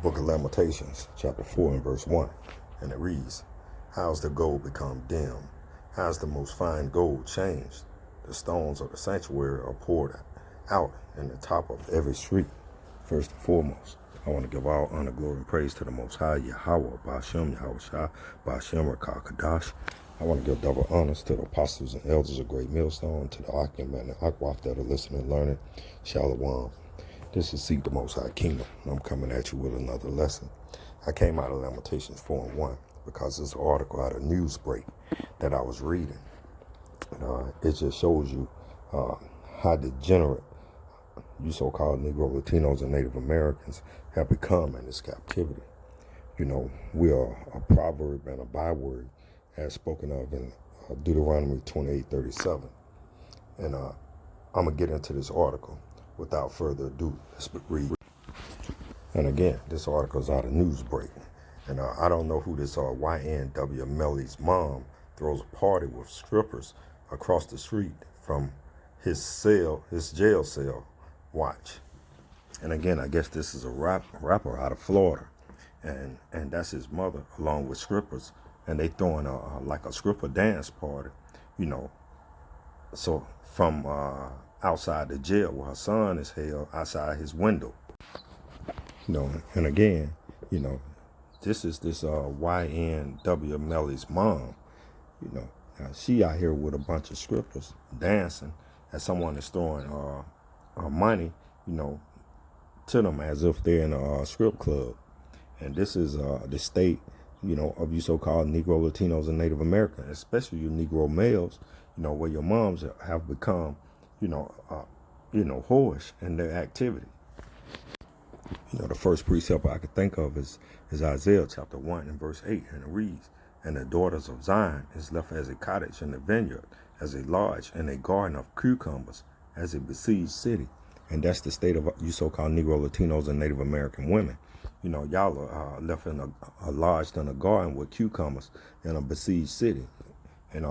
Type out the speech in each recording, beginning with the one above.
Book of Lamentations, chapter 4 and verse 1. And it reads, how's the gold become dim? How's the most fine gold changed? The stones of the sanctuary are poured out in the top of every street. First and foremost, I want to give all honor, glory, and praise to the Most High, Yahweh, Ba'ashem, Yahweh Shah, Ba'ashem, Rakah, Kadash. I want to give double honors to the apostles and elders of Great Millstone, to the Akim and the Akwaf that are listening and learning. Shalom. This is Seek the Most High Kingdom, and I'm coming at you with another lesson. I came out of Lamentations 4 and 1 because this article out of Newsbreak that I was reading. It just shows you how degenerate you so-called Negro, Latinos, and Native Americans have become in this captivity. You know, we are a proverb and a byword as spoken of in Deuteronomy 28:37. And I'm going to get into this article without further ado. Let's read. And again, this article is out of Newsbreak. And I don't know who this YNW Melly's mom throws a party with strippers across the street from his jail cell. Watch. And again, I guess this is a rapper out of Florida. And that's his mother along with strippers. And they throwing like a stripper dance party, you know. So from outside the jail where her son is held outside his window. You know, and again, you know, this is this YNW Melly's mom. You know, now she out here with a bunch of strippers dancing as someone is throwing money, you know, to them as if they're in a strip club. And this is the state, you know, of you so-called Negro, Latinos, and Native Americans, especially you Negro males, you know, where your moms have become, you know, whorish in their activity. You know, the first precept I could think of is Isaiah chapter 1 and verse 8, and it reads, and the daughters of Zion is left as a cottage in the vineyard, as a lodge in a garden of cucumbers, as a besieged city. And that's the state of you so-called Negro, Latinos, and Native American women. You know, y'all are left in a lodged in a garden with cucumbers in a besieged city. And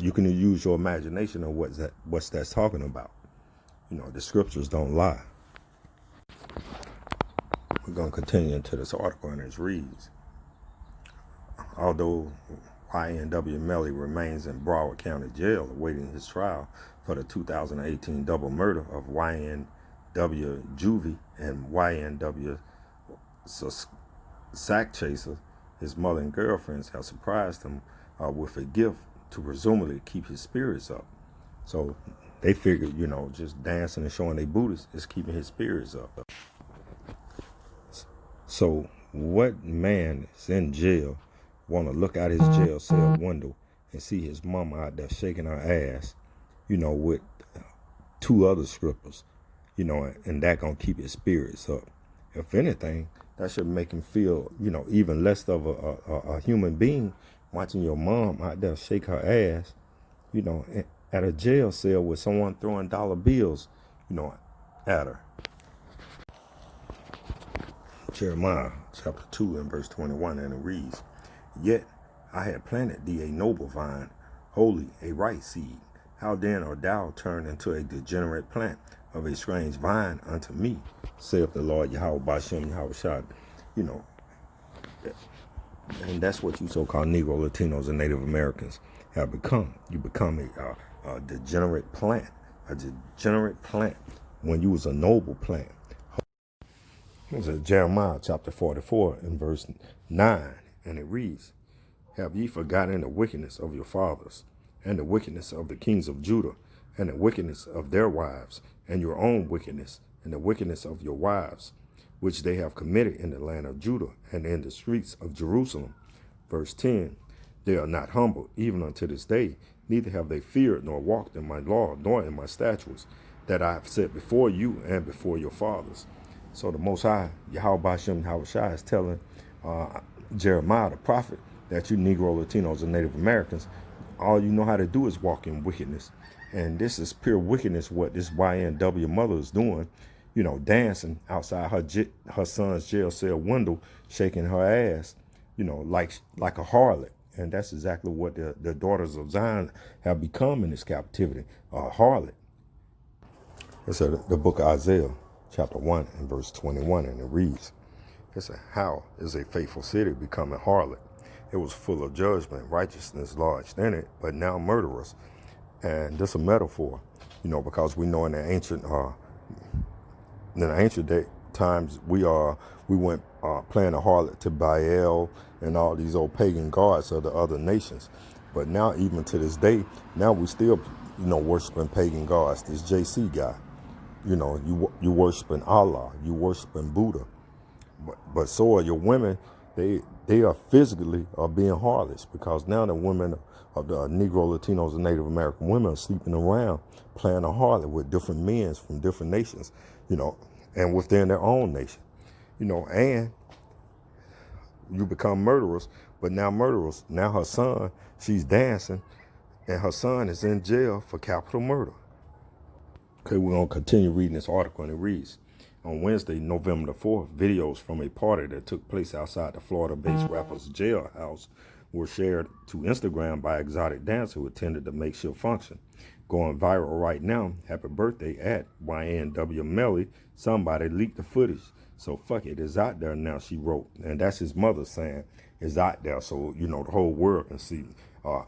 you can use your imagination of what's that's talking about. You know, the scriptures don't lie. We're going to continue into this article, and it reads, although YNW Melly remains in Broward County Jail awaiting his trial for the 2018 double murder of YNW Juvie and YNW Sack Chaser, his mother and girlfriends have surprised him with a gift to presumably keep his spirits up. So they figured, you know, just dancing and showing their booties is keeping his spirits up. So what man is in jail want to look out his jail cell window and see his mama out there shaking her ass, you know, with two other strippers, you know, and that gonna keep his spirits up? If anything, that should make him feel, you know, even less of a human being, watching your mom out there shake her ass, you know, at a jail cell with someone throwing dollar bills, you know, at her. Jeremiah chapter 2 and verse 21, and it reads, yet I had planted thee a noble vine, holy, a right seed. How then art thou turned into a degenerate plant of a strange vine unto me, saith the Lord Yahweh Ba'ashem, Yahweh Shah. You know, and that's what you so-called Negro, Latinos, and Native Americans have become. You become a degenerate plant, when you was a noble plant. It's Jeremiah chapter 44 and verse 9, and it reads, have ye forgotten the wickedness of your fathers, and the wickedness of the kings of Judah, and the wickedness of their wives, and your own wickedness, and the wickedness of your wives, which they have committed in the land of Judah, and in the streets of Jerusalem? Verse 10, they are not humble, even unto this day, neither have they feared, nor walked in my law, nor in my statutes, that I have set before you and before your fathers. So the Most High, Yahweh Ba'ashem, Yahweh Shai, is telling Jeremiah the prophet that you Negro, Latinos, and Native Americans, all you know how to do is walk in wickedness. And this is pure wickedness, what this YNW mother is doing, you know, dancing outside her son's jail cell window, shaking her ass, you know, like a harlot. And that's exactly what the daughters of Zion have become in this captivity, a harlot. It's the book of Isaiah, chapter 1 and verse 21, and it reads, It said, how is a faithful city becoming harlot? It was full of judgment, righteousness lodged in it, but now murderers. And this is a metaphor, because we know in the ancient day times we went playing a harlot to Baal and all these old pagan gods of the other nations. But now, even to this day, now we still worshiping pagan gods. This JC guy, you worshiping Allah, you worshiping Buddha. But so are your women. They are physically being harlots, because now the women of the Negro, Latinos, and Native American women are sleeping around playing a harlot with different men from different nations, and within their own nation, and you become murderers. But now murderers, now her son, she's dancing, and her son is in jail for capital murder. Okay, we're going to continue reading this article, and it reads, on Wednesday, November the 4th, videos from a party that took place outside the Florida-based rapper's jailhouse were shared to Instagram by exotic dancers who attended the makeshift function. Going viral right now, happy birthday at YNW Melly. Somebody leaked the footage. So fuck it, it's out there now, she wrote. And that's his mother saying it's out there, so, the whole world can see.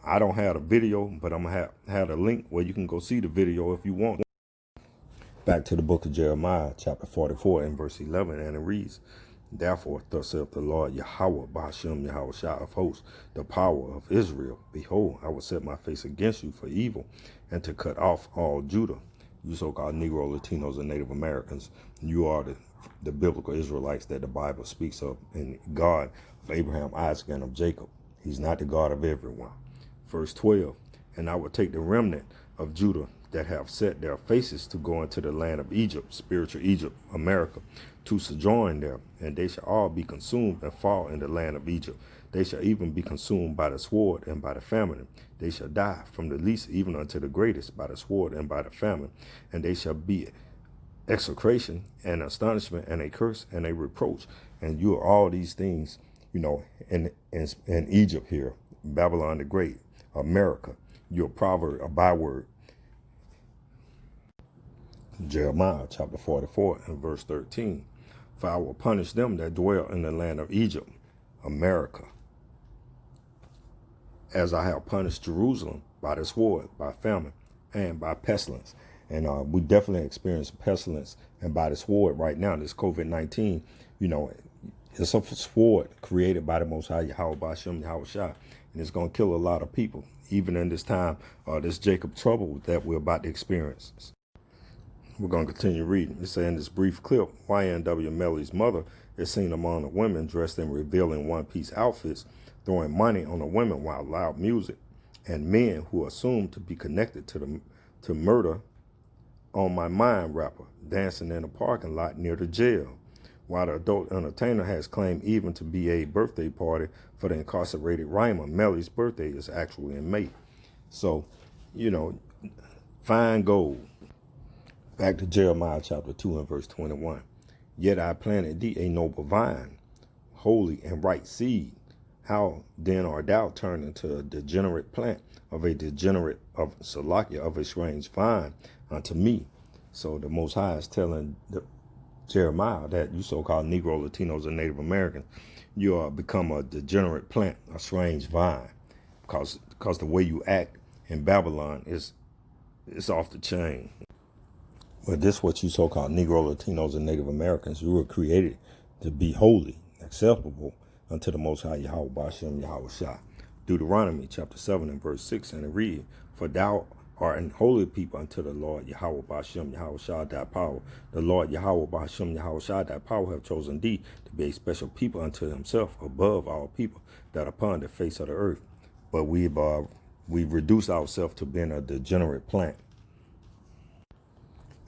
I don't have a video, but I'm going to have a link where you can go see the video if you want. Back to the book of Jeremiah, chapter 44, and verse 11, and it reads, therefore, thus saith the Lord Yahweh, Ba'ashem Yahweh Shah of hosts, the power of Israel. Behold, I will set my face against you for evil, and to cut off all Judah. You so-called Negro, Latinos, and Native Americans, you are the biblical Israelites that the Bible speaks of, and God of Abraham, Isaac, and of Jacob. He's not the God of everyone. Verse 12, and I will take the remnant of Judah that have set their faces to go into the land of Egypt, spiritual Egypt, America, to sojourn there, and they shall all be consumed and fall in the land of Egypt. They shall even be consumed by the sword and by the famine. They shall die from the least even unto the greatest by the sword and by the famine. And they shall be execration and astonishment and a curse and a reproach. And you are all these things, in Egypt here, Babylon the Great, America. You're a proverb, a byword. Jeremiah chapter 44 and verse 13. For I will punish them that dwell in the land of Egypt, America, as I have punished Jerusalem by the sword, by famine, and by pestilence. And we definitely experience pestilence and by the sword right now. This COVID-19, it's a sword created by the Most High Yahweh Ba'ashem Yahweh Shah, and it's going to kill a lot of people, even in this time, this Jacob trouble that we're about to experience. We're going to continue reading. It says in this brief clip, YNW Melly's mother is seen among the women dressed in revealing one-piece outfits, throwing money on the women while loud music, and men who are assumed to be connected to murder on my mind rapper dancing in a parking lot near the jail, while the adult entertainer has claimed even to be a birthday party for the incarcerated rhymer. Melly's birthday is actually in May. So, fine gold. Back to Jeremiah chapter 2 and verse 21. Yet I planted thee a noble vine, holy and right seed. How then art thou turned into a degenerate plant of a degenerate of Salakia of a strange vine unto me? So the Most High is telling Jeremiah that you so-called Negro, Latinos, and Native Americans, you are become a degenerate plant, a strange vine, because the way you act in Babylon is off the chain. But this what you so-called Negro, Latinos, and Native Americans, you were created to be holy, acceptable unto the Most High Yahweh Ba'ashem Yahweh Shah. Deuteronomy chapter 7 and verse 6, and it read, for thou art an holy people unto the Lord Yahweh Ba'ashem Yahweh Shah thy power. The Lord Yahweh Ba'ashem Yahweh Shah thy power have chosen thee to be a special people unto himself above all people that are upon the face of the earth. But we've reduced ourselves to being a degenerate plant.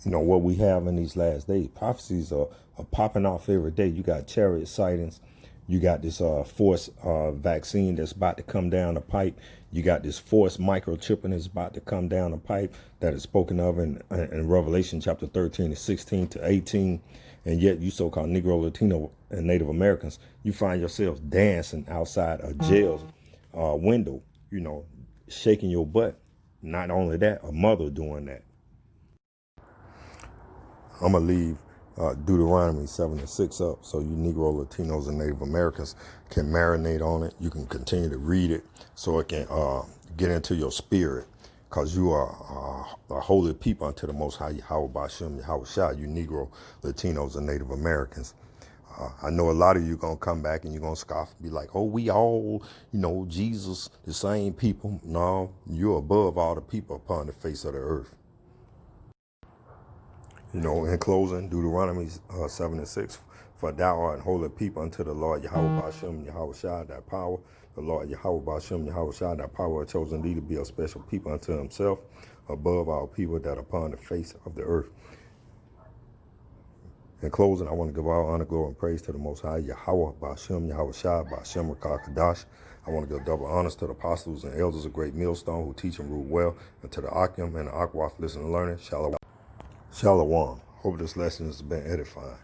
What we have in these last days, prophecies are popping off every day. You got chariot sightings. You got this forced vaccine that's about to come down the pipe. You got this forced microchipping that's about to come down the pipe that is spoken of in Revelation chapter 13 to 16 to 18. And yet you so-called Negro, Latino, and Native Americans, you find yourselves dancing outside a jail's window, shaking your butt. Not only that, a mother doing that. I'm going to leave Deuteronomy 7:6 up, so you Negro, Latinos, and Native Americans can marinate on it. You can continue to read it so it can get into your spirit, because you are a holy people unto the Most High Yahweh Ba'Shem Yahweh Shah, you Negro, Latinos, and Native Americans. I know a lot of you going to come back and you're going to scoff and be like, oh, we all, Jesus, the same people. No, you're above all the people upon the face of the earth. In closing, Deuteronomy 7:6, for thou art an holy people unto the Lord Yahweh Ba'Shem Yahweh Shah, thy power. The Lord Yahweh Ba'Shem Yahweh Shah, thy power, hath chosen thee to be a special people unto himself, above all people that are upon the face of the earth. In closing, I want to give all honor, glory, and praise to the Most High, Yahweh, Ba'Shem, Yahweh Shah, Ba'Shem, Rakah, Kadash. I want to give double honors to the apostles and elders of Great Millstone who teach and rule well, and to the Akim and the Akwaf, listen and learning. Shalom. Shalom. Hope this lesson has been edifying.